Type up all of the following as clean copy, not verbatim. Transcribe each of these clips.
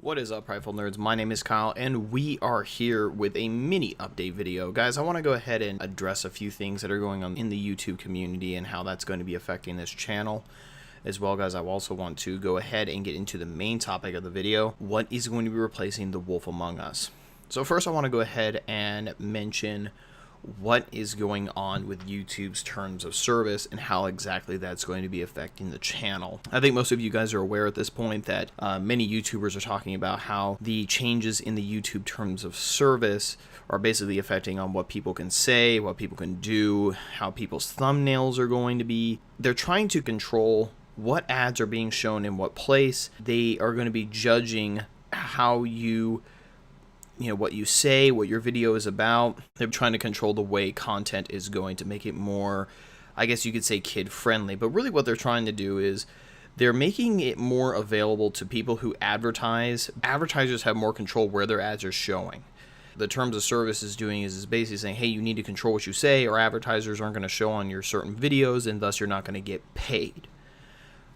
What is up, Prideful Nerds? My name is Kyle, and we are here with a mini update video. Guys, I want to go ahead and address a few things that are going on in the YouTube community and how that's going to be affecting this channel. As well, guys, I also want to go ahead and get into the main topic of the video. What is going to be replacing The Wolf Among Us? So first, I want to go ahead and mention what is going on with YouTube's terms of service and how exactly that's going to be affecting the channel. I think most of you guys are aware at this point that many YouTubers are talking about how the changes in the YouTube terms of service are basically affecting on what people can say, what people can do, how people's thumbnails are going to be. They're trying to control what ads are being shown in what place. They are going to be judging how what you say, what your video is about. They're trying to control the way content is going to make it more, I guess you could say, kid friendly. But really what they're trying to do is they're making it more available to people who advertise. Advertisers have more control where their ads are showing. The terms of service is doing is basically saying, hey, you need to control what you say, or advertisers aren't going to show on your certain videos, and thus you're not going to get paid.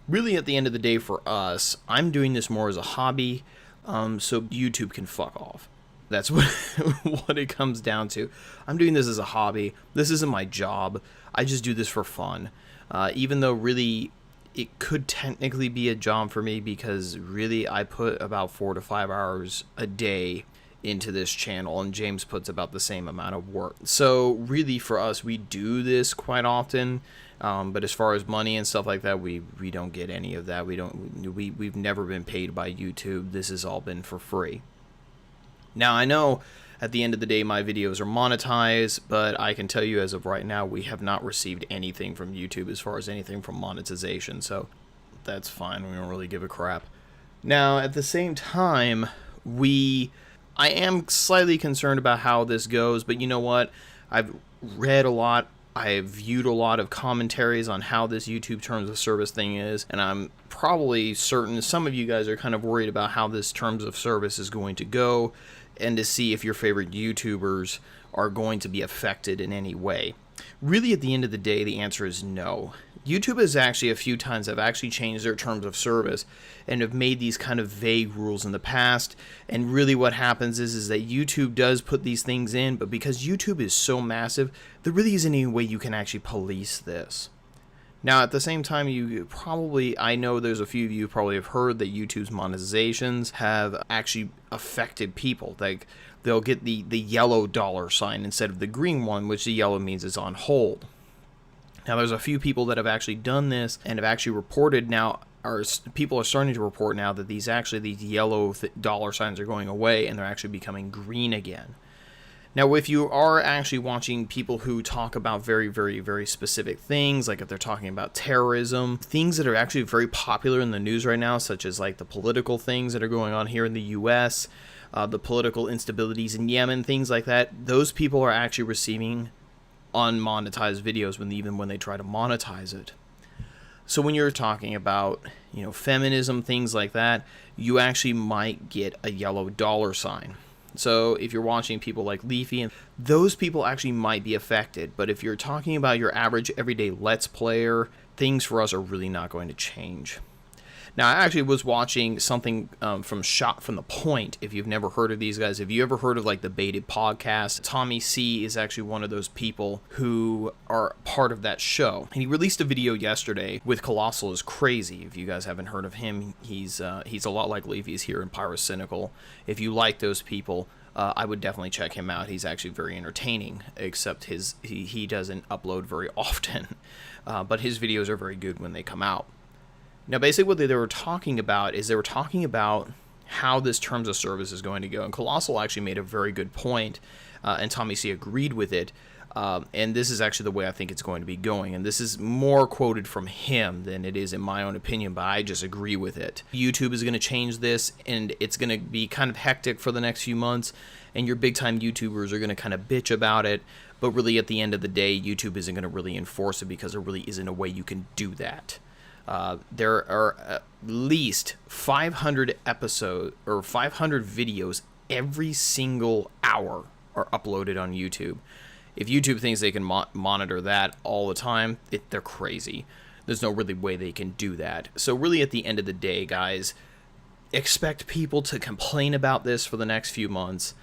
Really, at the end of the day for us, I'm doing this more as a hobby, so YouTube can fuck off. That's what it comes down to. I'm doing this as a hobby. This isn't my job. I just do this for fun. Even though really it could technically be a job for me, because really I put about 4 to 5 hours a day into this channel, and James puts about the same amount of work. So really for us, we do this quite often. But as far as money and stuff like that, we don't get any of that. We've never been paid by YouTube. This has all been for free. Now, I know at the end of the day my videos are monetized, but I can tell you as of right now we have not received anything from YouTube as far as anything from monetization, so that's fine. We don't really give a crap. Now, at the same time, I am slightly concerned about how this goes, but you know what? I've read a lot. I've viewed a lot of commentaries on how this YouTube terms of service thing is, and I'm probably certain some of you guys are kind of worried about how this terms of service is going to go, and to see if your favorite YouTubers are going to be affected in any way. Really, at the end of the day, the answer is no. YouTube has actually a few times have actually changed their terms of service and have made these kind of vague rules in the past. And really what happens is that YouTube does put these things in, but because YouTube is so massive, there really isn't any way you can actually police this. Now, at the same time, I know there's a few of you probably have heard that YouTube's monetizations have actually affected people. Like, they'll get the yellow dollar sign instead of the green one, which the yellow means is on hold. Now, there's a few people that have actually done this and have actually reported now, or people are starting to report now that these yellow dollar signs are going away and they're actually becoming green again. Now, if you are actually watching people who talk about very, very, very specific things, like if they're talking about terrorism, things that are actually very popular in the news right now, such as like the political things that are going on here in the US, the political instabilities in Yemen, things like that, those people are actually receiving unmonetized videos even when they try to monetize it. So when you're talking about, feminism, things like that, you actually might get a yellow dollar sign. So if you're watching people like Leafy, and those people actually might be affected. But if you're talking about your average everyday Let's Player, things for us are really not going to change. Now, I actually was watching something from Shot from the Point. If you've never heard of these guys, have you ever heard of like the Baited podcast? Tommy C is actually one of those people who are part of that show. And he released a video yesterday with Colossal is Crazy. If you guys haven't heard of him, he's a lot like Leafy's here in Pyrocynical. If you like those people, I would definitely check him out. He's actually very entertaining, except he doesn't upload very often. But his videos are very good when they come out. Now, basically what they were talking about is how this terms of service is going to go. And Colossal actually made a very good point, and Tommy C agreed with it. And this is actually the way I think it's going to be going. And this is more quoted from him than it is in my own opinion, but I just agree with it. YouTube is going to change this, and it's going to be kind of hectic for the next few months. And your big-time YouTubers are going to kind of bitch about it. But really, at the end of the day, YouTube isn't going to really enforce it, because there really isn't a way you can do that. There are at least 500 episodes or 500 videos every single hour are uploaded on YouTube. If YouTube thinks they can monitor that all the time, they're crazy. There's no really way they can do that. So really, at the end of the day, guys, expect people to complain about this for the next few months,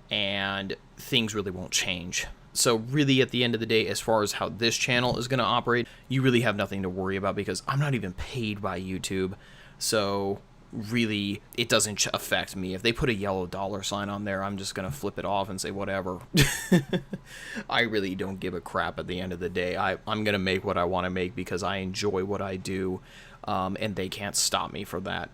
and things really won't change. So really, at the end of the day, as far as how this channel is going to operate, you really have nothing to worry about because I'm not even paid by YouTube. So really, it doesn't affect me. If they put a yellow $sign on there, I'm just going to flip it off and say whatever. I really don't give a crap at the end of the day. I'm going to make what I want to make because I enjoy what I do, and they can't stop me for that.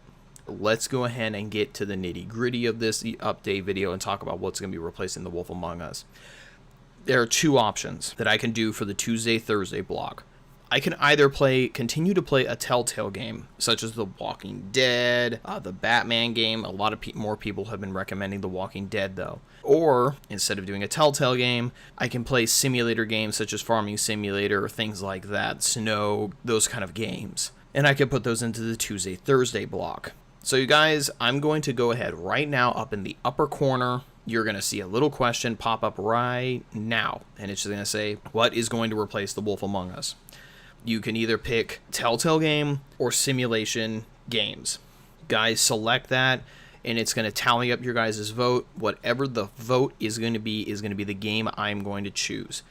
Let's go ahead and get to the nitty-gritty of this update video and talk about what's going to be replacing The Wolf Among Us. There are two options that I can do for the Tuesday-Thursday block. I can either continue to play a Telltale game, such as The Walking Dead, the Batman game. A lot of more people have been recommending The Walking Dead, though. Or, instead of doing a Telltale game, I can play simulator games such as Farming Simulator, or things like that, Snow, those kind of games. And I can put those into the Tuesday-Thursday block. So you guys, I'm going to go ahead right now. Up in the upper corner, you're going to see a little question pop up right now. And it's just going to say, what is going to replace The Wolf Among Us? You can either pick Telltale game or simulation games. Guys, select that, and it's going to tally up your guys' vote. Whatever the vote is going to be the game I'm going to choose.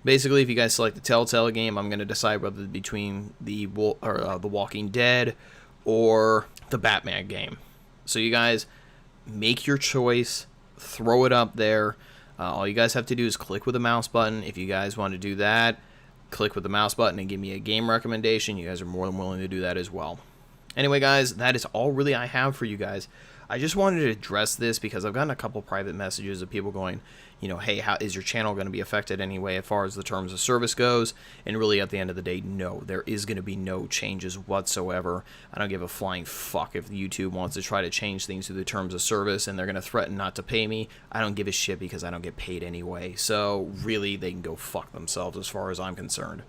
Basically, if you guys select the Telltale game, I'm going to decide whether between the Walking Dead or the Batman game. So you guys, make your choice, throw it up there. All you guys have to do is click with the mouse button. If you guys want to do that, click with the mouse button and give me a game recommendation. You guys are more than willing to do that as well. Anyway, guys, that is all really I have for you guys. I just wanted to address this because I've gotten a couple private messages of people going, you know, hey, how is your channel going to be affected anyway as far as the terms of service goes? And really, at the end of the day, no, there is going to be no changes whatsoever. I don't give a flying fuck if YouTube wants to try to change things through the terms of service and they're going to threaten not to pay me. I don't give a shit because I don't get paid anyway. So really, they can go fuck themselves as far as I'm concerned.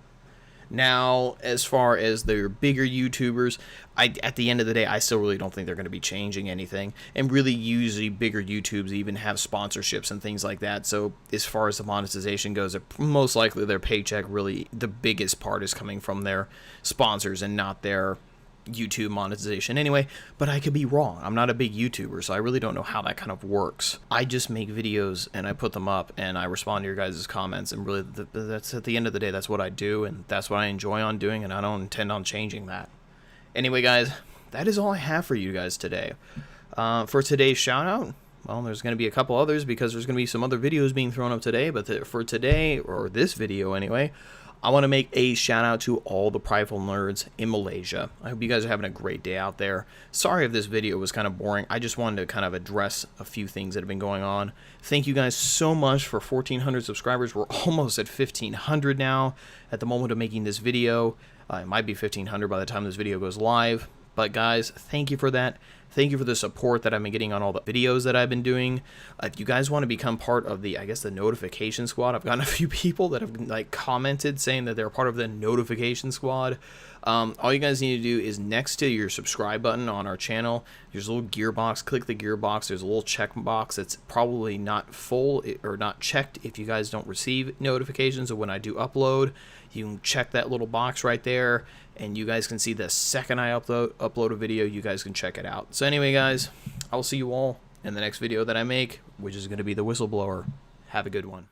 Now, as far as the bigger YouTubers, at the end of the day, I still really don't think they're going to be changing anything. And really, usually, bigger YouTubes even have sponsorships and things like that. So, as far as the monetization goes, most likely their paycheck, really, the biggest part is coming from their sponsors and not their YouTube monetization anyway, but I could be wrong. I'm not a big YouTuber, so I really don't know how that kind of works. I just make videos and I put them up and I respond to your guys' comments, and really that's at the end of the day, that's what I do and that's what I enjoy on doing, and I don't intend on changing that. Anyway, guys, that is all I have for you guys today. For today's shout out, well, there's going to be a couple others because there's going to be some other videos being thrown up today, but for today, or this video anyway, I want to make a shout out to all the Prideful nerds in Malaysia. I hope you guys are having a great day out there. Sorry if this video was kind of boring. I just wanted to kind of address a few things that have been going on. Thank you guys so much for 1,400 subscribers. We're almost at 1,500 now at the moment of making this video. It might be 1,500 by the time this video goes live. But guys, thank you for that. Thank you for the support that I've been getting on all the videos that I've been doing. If you guys want to become part of the, I guess, the notification squad, I've gotten a few people that have like commented saying that they're part of the notification squad. All you guys need to do is next to your subscribe button on our channel, there's a little gearbox. Click the gearbox. There's a little check box that's probably not full or not checked if you guys don't receive notifications of when I do upload. You can check that little box right there, and you guys can see the second I upload a video, you guys can check it out. So anyway, guys, I will see you all in the next video that I make, which is going to be the whistleblower. Have a good one.